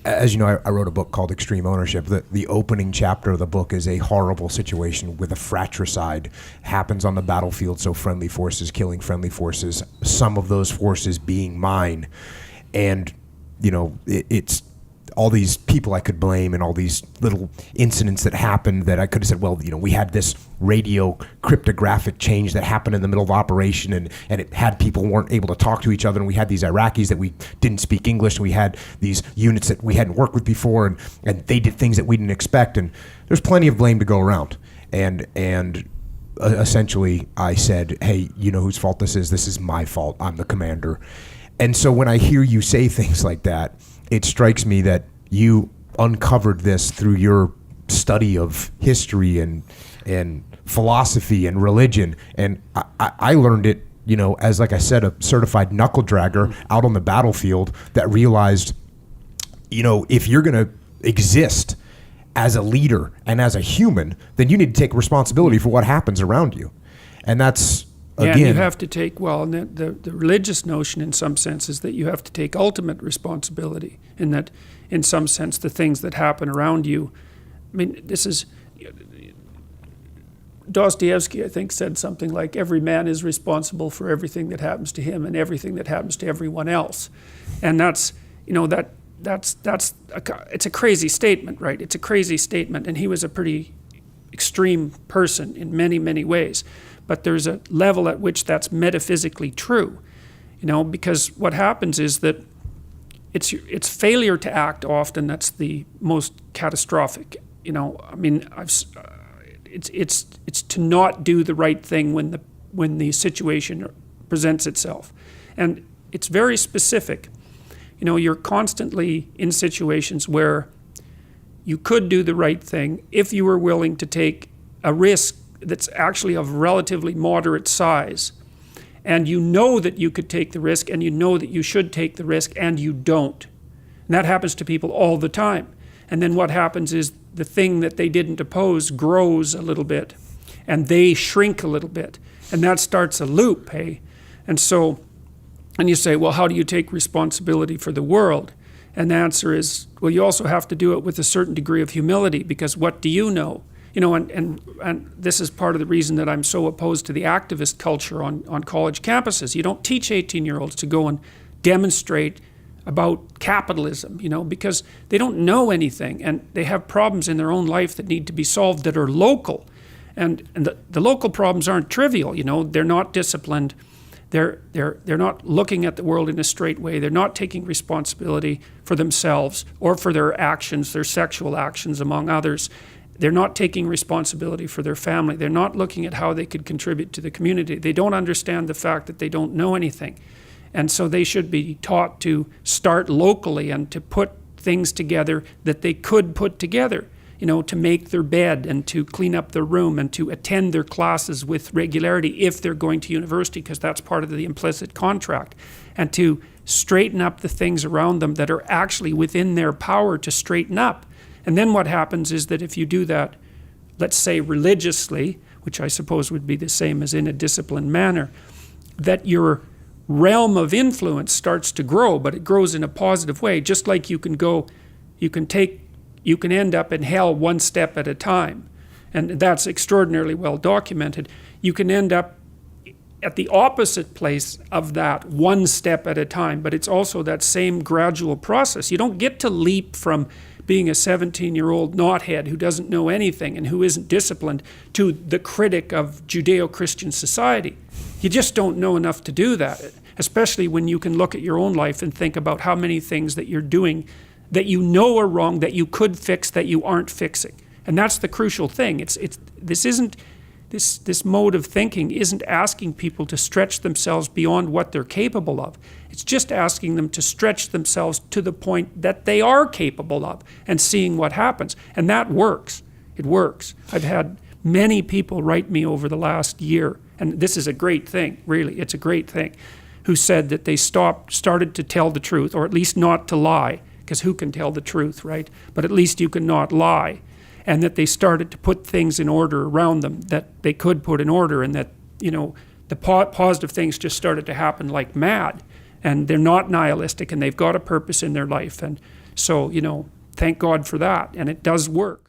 as you know, I wrote a book called Extreme Ownership. The opening chapter of the book is a horrible situation with a fratricide happens on the battlefield. So friendly forces killing friendly forces, some of those forces being mine. And, you know, it's all these people I could blame and all these little incidents that happened that I could have said, well, you know, we had this radio cryptographic change that happened in the middle of operation and it had people weren't able to talk to each other. And we had these Iraqis that we didn't speak English. And we had these units that we hadn't worked with before and they did things that we didn't expect. And there's plenty of blame to go around. And essentially I said, hey, you know whose fault this is? This is my fault. I'm the commander. And so when I hear you say things like that, it strikes me that you uncovered this through your study of history and philosophy and religion. And I learned it, you know, as, like I said, a certified knuckle dragger out on the battlefield that realized, you know, if you're going to exist as a leader and as a human, then you need to take responsibility for what happens around you. And that's, again, and you have to take, the religious notion in some sense is that you have to take ultimate responsibility, in that, in some sense, the things that happen around you. I mean, this is, Dostoevsky, I think, said something like, every man is responsible for everything that happens to him and everything that happens to everyone else. And that's, you know, it's a crazy statement, right? It's a crazy statement. And he was a pretty extreme person in many, many ways. But there's a level at which that's metaphysically true, you know, because what happens is that it's failure to act often that's the most catastrophic. You know, I mean, it's to not do the right thing when the situation presents itself, and it's very specific. You know, you're constantly in situations where you could do the right thing if you were willing to take a risk that's actually of relatively moderate size, and you know that you could take the risk and you know that you should take the risk and you don't. And that happens to people all the time. And then what happens is the thing that they didn't oppose grows a little bit and they shrink a little bit, and that starts a loop, hey? And so, and you say, well, how do you take responsibility for the world? And the answer is, well, you also have to do it with a certain degree of humility, because what do you know? You know, and this is part of the reason that I'm so opposed to the activist culture on college campuses. You don't teach 18-year-olds to go and demonstrate about capitalism, you know, because they don't know anything and they have problems in their own life that need to be solved that are local. And the local problems aren't trivial, you know. They're not disciplined. They're not looking at the world in a straight way. They're not taking responsibility for themselves or for their actions, their sexual actions, among others. They're not taking responsibility for their family. They're not looking at how they could contribute to the community. They don't understand the fact that they don't know anything. And so they should be taught to start locally and to put things together that they could put together, you know, to make their bed and to clean up their room and to attend their classes with regularity if they're going to university, because that's part of the implicit contract, and to straighten up the things around them that are actually within their power to straighten up. And then what happens is that if you do that, let's say religiously, which I suppose would be the same as in a disciplined manner, that your realm of influence starts to grow, but it grows in a positive way. Just like you can end up in hell one step at a time. And that's extraordinarily well documented. You can end up at the opposite place of that one step at a time, but it's also that same gradual process. You don't get to leap from being a 17-year-old knothead who doesn't know anything and who isn't disciplined to the critic of Judeo-Christian society. You just don't know enough to do that, especially when you can look at your own life and think about how many things that you're doing that you know are wrong, that you could fix, that you aren't fixing. And that's the crucial thing. This mode of thinking isn't asking people to stretch themselves beyond what they're capable of. It's just asking them to stretch themselves to the point that they are capable of and seeing what happens. And that works. It works. I've had many people write me over the last year, and this is a great thing, really, it's a great thing, who said that they started to tell the truth, or at least not to lie, because who can tell the truth, right? But at least you can not lie. And that they started to put things in order around them that they could put in order, and that, you know, the positive things just started to happen like mad. And they're not nihilistic, and they've got a purpose in their life. And So, thank God for that. And it does work.